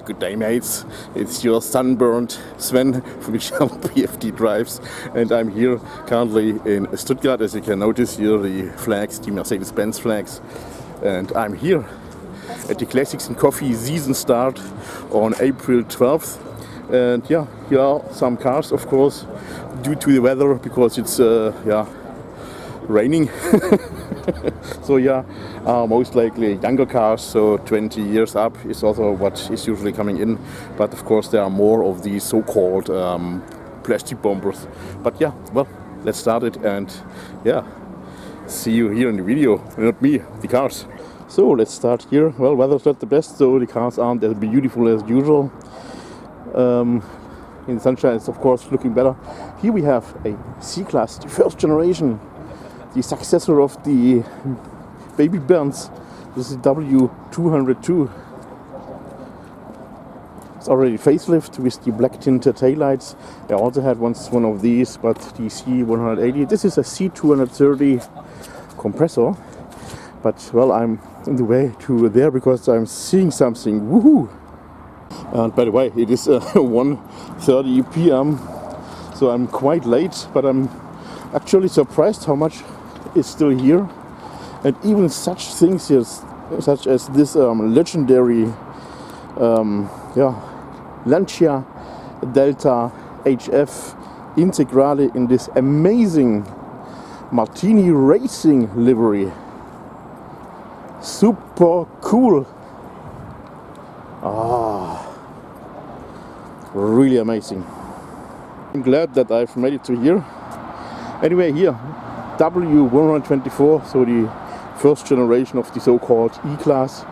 Good day, mates. It's your sunburned Sven from BFD Drives, and I'm here currently in Stuttgart. As you can notice here, the flags, the Mercedes-Benz flags, and I'm here at the Classics and Coffee season start on April 12th. And yeah, here are some cars, of course, due to the weather, because it's raining. So yeah, most likely younger cars, so 20 years up is also what is usually coming in. But of course there are more of these so-called plastic bombers. But yeah, well, let's start it, and yeah, see you here in the video, not me, the cars. So let's start here. Well, weather's not the best, so the cars aren't as beautiful as usual. In the sunshine it's of course looking better. Here we have a C-Class, the first generation, the successor of the baby Benz. This is W202. It's already facelift with the black tinted taillights. I also had once one of these, but the C180. This is a C230 compressor. But well, I'm on the way to there because I'm seeing something. Woohoo! And by the way, it is 1:30 p.m. so I'm quite late, but I'm actually surprised how much is still here. And even such things as this legendary Lancia Delta HF Integrale in this amazing Martini Racing livery. Super cool. Really amazing. I'm glad that I've made it to here. Anyway, here W124, so the first generation of the so-called E-Class.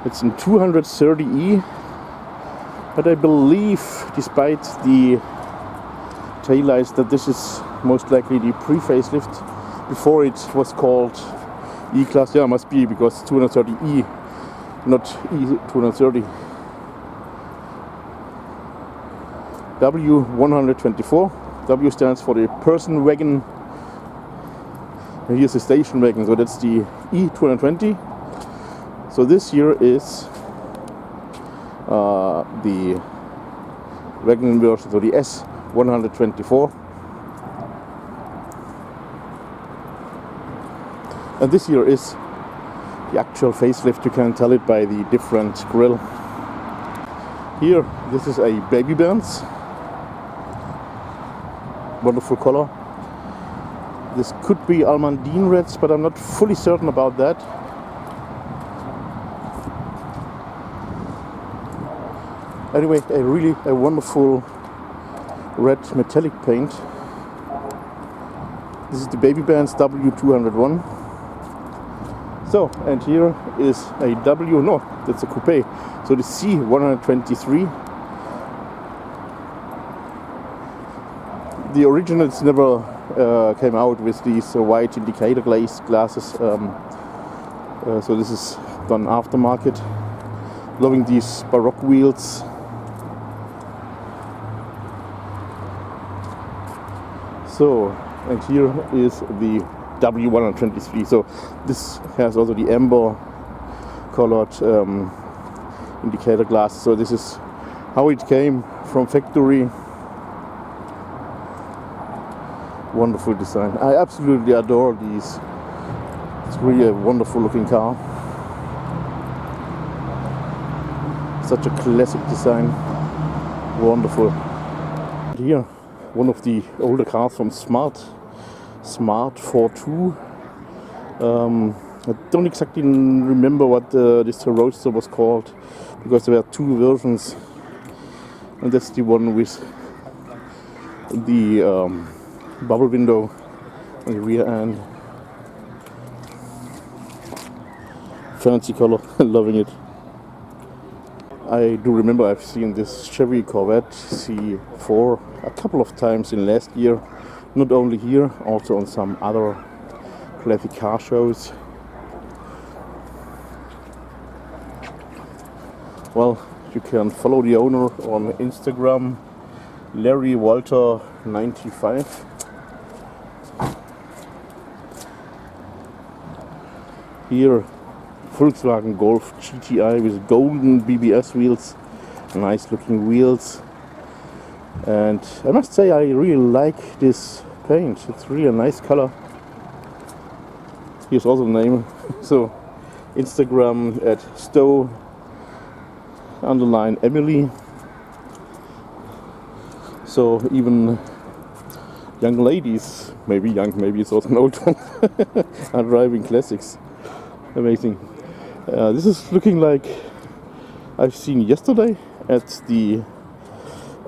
It's in 230E, but I believe, despite the taillights, that this is most likely the pre-facelift before it was called E-Class. Yeah, must be, because 230E, not E230. W124. W stands for the person wagon. And here's the station wagon, so that's the E220. So this here is the wagon version, so the S124. And this here is the actual facelift. You can tell it by the different grille. Here, this is a baby Benz. Wonderful color. This could be Almandine reds, but I'm not fully certain about that. Anyway, a wonderful red metallic paint. This is the baby Benz W201. So, and here is a that's a coupe. So the C123. The originals never came out with these white indicator glaze glasses, so this is done aftermarket. Loving these Baroque wheels. So, and here is the W123. So this has also the amber colored indicator glass. So this is how it came from factory. Wonderful design. I absolutely adore these. It's really a wonderful looking car. Such a classic design. Wonderful. Here, one of the older cars from Smart 42. I don't exactly remember what this Roadster was called, because there were two versions, and that's the one with the bubble window on the rear end. Fancy color, loving it. I do remember I've seen this Chevy Corvette C4 a couple of times in last year, not only here, also on some other classic car shows. Well, you can follow the owner on Instagram, Larry Walter 95. Here Volkswagen Golf GTI with golden BBS wheels, nice looking wheels. And I must say I really like this paint, it's really a nice color. Here's also the name. So Instagram at stow_Emily. So even young ladies, maybe it's also an old one, are driving classics. Amazing. This is looking like I've seen yesterday at the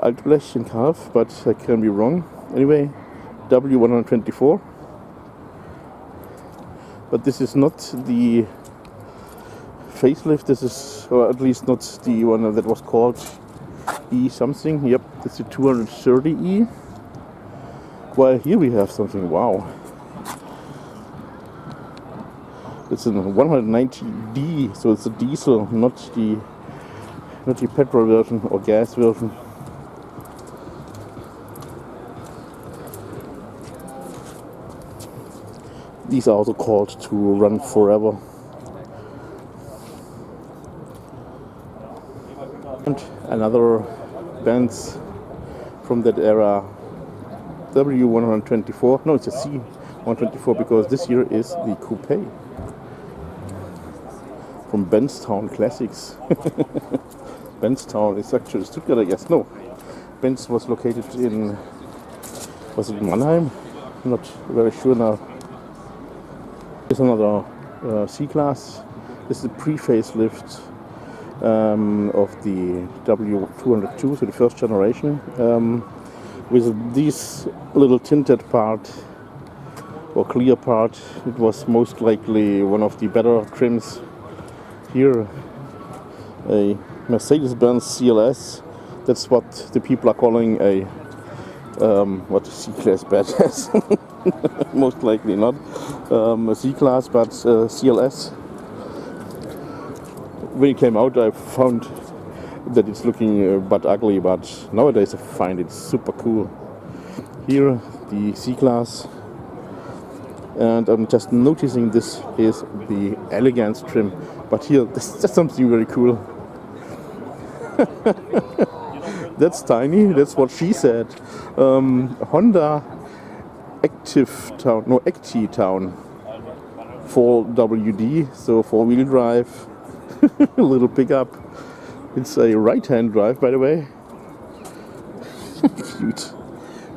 Altblech in Calf, but I can be wrong. Anyway, W124. But this is not the facelift, this is, or at least not the one that was called E something. Yep, it's the 230E. While here we have something, wow. It's a 190D, so it's a diesel, not the petrol version or gas version. These are also called to run forever. And another Benz from that era, W124. No, it's a C124 because this year is the coupe from Benztown Classics. Benztown is actually Stuttgart, I guess. No, Benz was located in, was it Mannheim? I'm not very sure now. Here's another C-Class. This is a pre-facelift of the W202, so the first generation, with this little tinted part or clear part. It was most likely one of the better trims. Here, a mercedes-benz CLS. That's what the people are calling a C-Class badass. Most likely not a C-Class, but CLS. When it came out, I found that it's looking but ugly, but nowadays I find it super cool. Here, the C-Class, and I'm just noticing this is the elegance trim, but here, this is something very cool. That's tiny, that's what she said. Honda Acti-Town 4WD, so 4-wheel drive. A little pickup. It's a right-hand drive, by the way.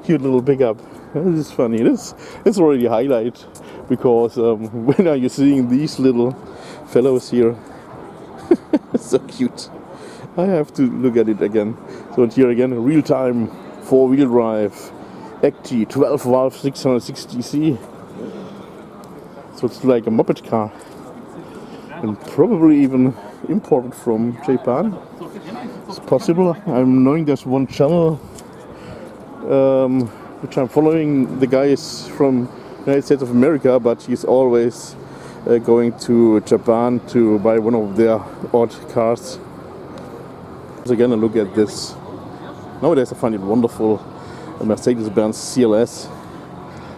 Cute little pickup. This is funny. This is already a highlight because when are you seeing these little fellows here? So cute. I have to look at it again. So here again, a real-time 4-wheel drive Acti 12-valve 660C. So it's like a moped car. And probably even imported from Japan. It's possible. I'm knowing there's one channel which I'm following. The guy is from the United States of America, but he's always going to Japan to buy one of their odd cars. So again, a look at this. Nowadays I find it wonderful. A Mercedes-Benz CLS.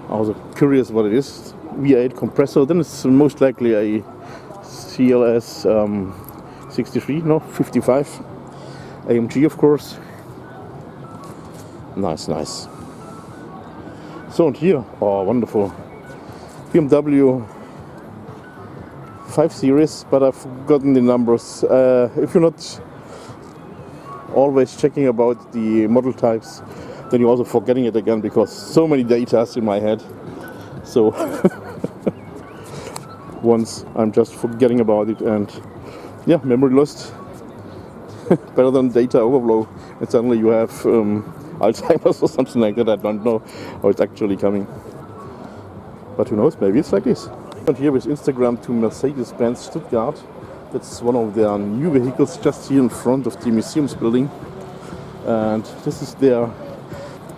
I was curious what it is. V8 compressor. Then it's most likely a CLS 55 AMG, of course. Nice. So, and here, oh, wonderful, BMW 5 Series, but I've forgotten the numbers. If you're not always checking about the model types, then you're also forgetting it again because so many data in my head. So once I'm just forgetting about it, and yeah, memory lost. Better than data overflow, and suddenly you have Alzheimer's or something like that. I don't know how it's actually coming, but who knows, maybe it's like this. And here is Instagram to Mercedes-Benz Stuttgart. That's one of their new vehicles just here in front of the museums building, and this is their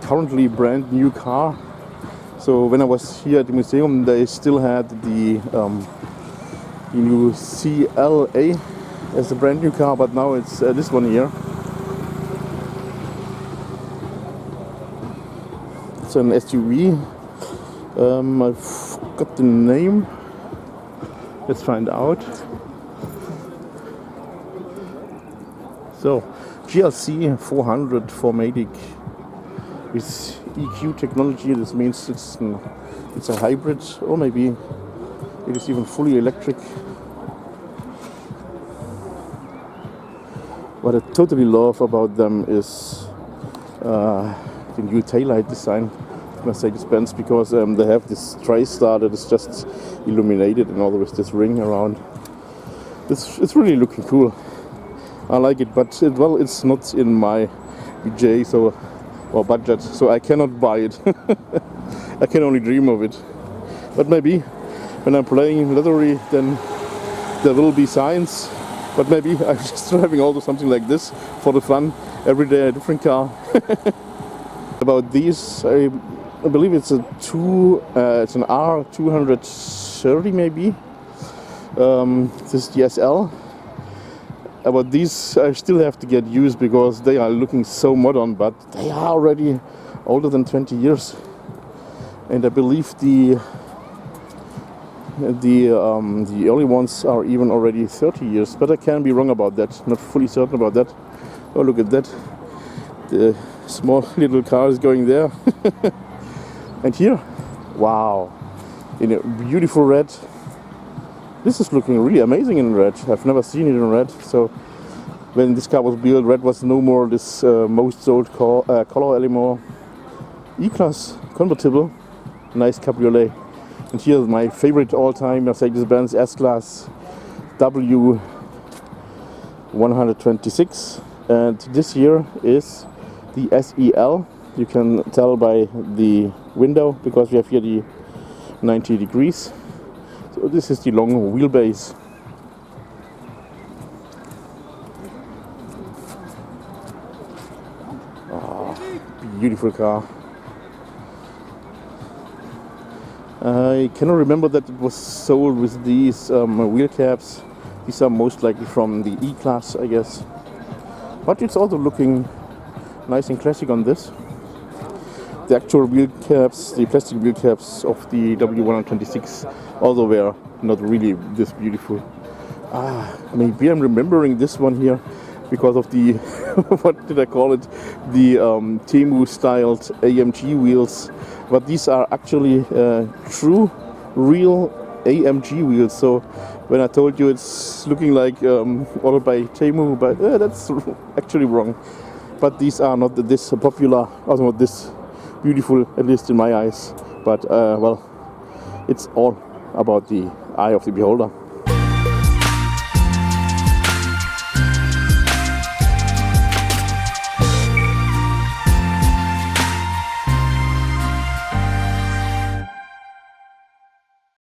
currently brand new car. So when I was here at the museum, they still had the new CLA as a brand new car, but now it's this one here. It's an SUV. I forgot the name. Let's find out. So, GLC 400 4matic with EQ technology. This means it's a hybrid, or maybe it is even fully electric. What I totally love about them is the new taillight design of Mercedes-Benz, because they have this TriStar that is just illuminated and all with this ring around. It's really looking cool. I like it, but it's not in my budget or budget, so I cannot buy it. I can only dream of it. But maybe when I'm playing lottery, then there will be signs. But maybe I'm just driving also something like this for the fun. Every day a different car. About these, I believe it's it's an R230 maybe. This is the SL. About these, I still have to get used because they are looking so modern, but they are already older than 20 years. And I believe the early ones are even already 30 years, but I can be wrong about that. Not fully certain about that. Oh, look at that! The small little car is going there. And here, wow, in a beautiful red. This is looking really amazing in red. I've never seen it in red. So when this car was built, red was no more this most sold color anymore. E-Class convertible, nice cabriolet. And here's my favorite all-time Mercedes-Benz S-Class W126. And this here is the SEL. You can tell by the window because we have here the 90 degrees. So this is the long wheelbase. Oh, beautiful car. I cannot remember that it was sold with these wheel caps. These are most likely from the E-Class, I guess. But it's also looking nice and classic on this. The actual wheel caps, the plastic wheel caps of the W126, although were not really this beautiful. Maybe I'm remembering this one here because of the, what did I call it? The Thema styled AMG wheels. But these are actually true, real AMG wheels. So when I told you it's looking like ordered by Thema, but that's actually wrong. But these are not this popular, also not this beautiful, at least in my eyes. But well, it's all about the eye of the beholder.